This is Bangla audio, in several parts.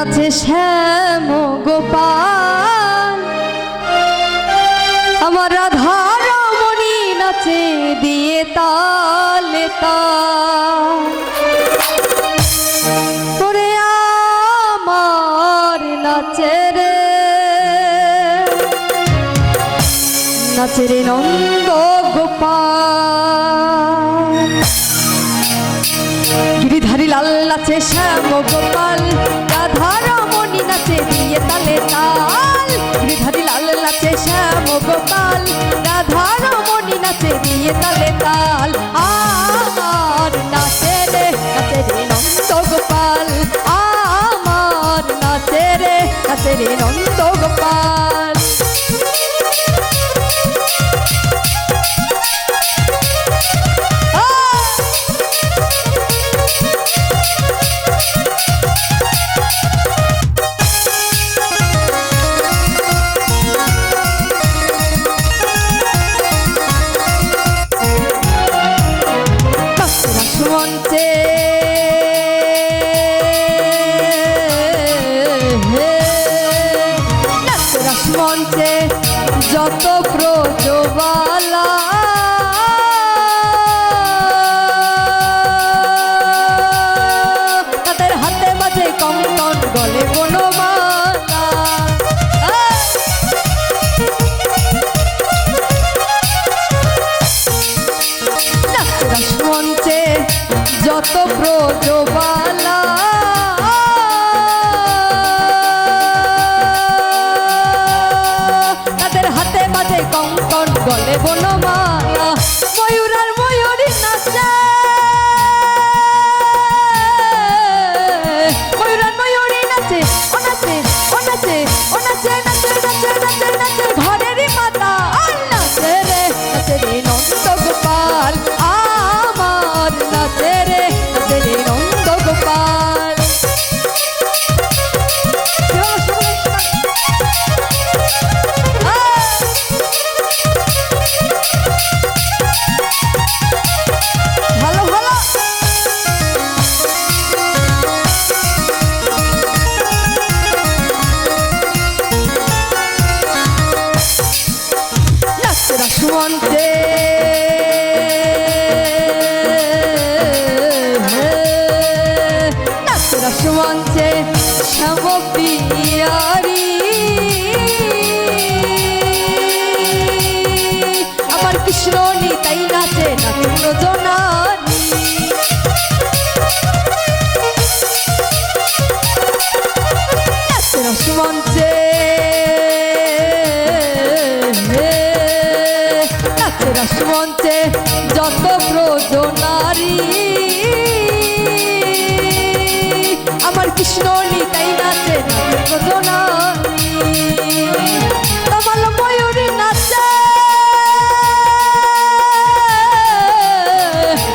নাচে শ্যাম গোপাল, আমার রাধা রমণী নাচে দিয়ে তালে তাল। তোরে আমার নাচে রে, নাচে রে নন্দ গোপাল। গিরিধারী লাল নাচে শ্যাম গোপাল, রাধা রমণী নাচে দিয়ে তালে তাল। গিরিধারী লাল নাচে শ্যাম গোপাল, রাধা রমণী নাচে দিয়ে তালে তাল। আমার নাচে রে নন্দ গোপাল, আমার নাচে রে নন্দ গোপাল। মঞ্চে যত ব্রজবালা, তাদের হাতে মাঝে কঙ্কন গলে বনমালা। মঞ্চে যত ব্রজবালা, কঙ্কন গলে বনমালা। ময়ূর আর ময়ূরী নাচে, ময়ূর আর ময়ূরী নাচে, ও নাচে ও নাচে ও নাচে নাচে নাচে নাচে নাচে ঘরেরই মাতা। আর নাচে রে নন্দ গোপাল, আমার নাচে রে নন্দ গোপাল। মঞ্চে মঞ্চে শ্যাম পিয়ারি, আমার কৃষ্ণ নিতাই নাচে নাচে ব্রজনারী। মঞ্চে মঞ্চে যত ব্রজনারী, আমার কৃষ্ণ নিতাই নাচে ব্রজনারী। তমাল ময়ূরী নাচে,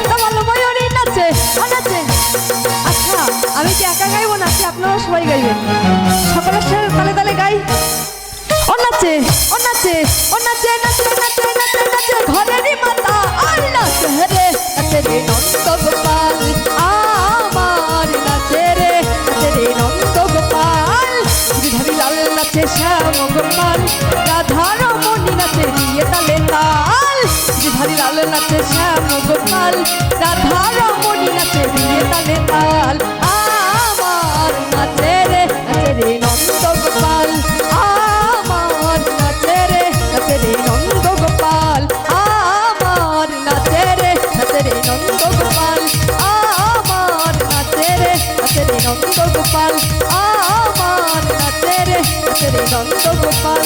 তমাল ময়ূরী নাচে নাচে। আচ্ছা আমি কি একা গাইবো নাকি আপনারা সবাই গাইবেন? সকলের সাথে তালে তালে গাই। ও নাচে ও নাচে ও নাচে নাচে নাচে নাচে নাচে ঘরেরই মাতা। আর নাচে রে নন্দ গোপাল, আমার নাচে রে নন্দ গোপাল। গিরিধারী লাল নাচে শ্যাম গোপাল, রাধা রমণী নাচে দিয়ে তালে তাল। গিরিধারী লাল নাচে শ্যাম গোপাল, রাধা রমণী নাচে দিয়ে তালে তাল। আমার নাচে রে নন্দ গোপাল, আমার নাচে রে নন্দ গোপাল। আমার নাচে রে নন্দ গোপাল, আমার নাচে রে নন্দ গোপাল। আমার নাচে রে নন্দ গোপাল।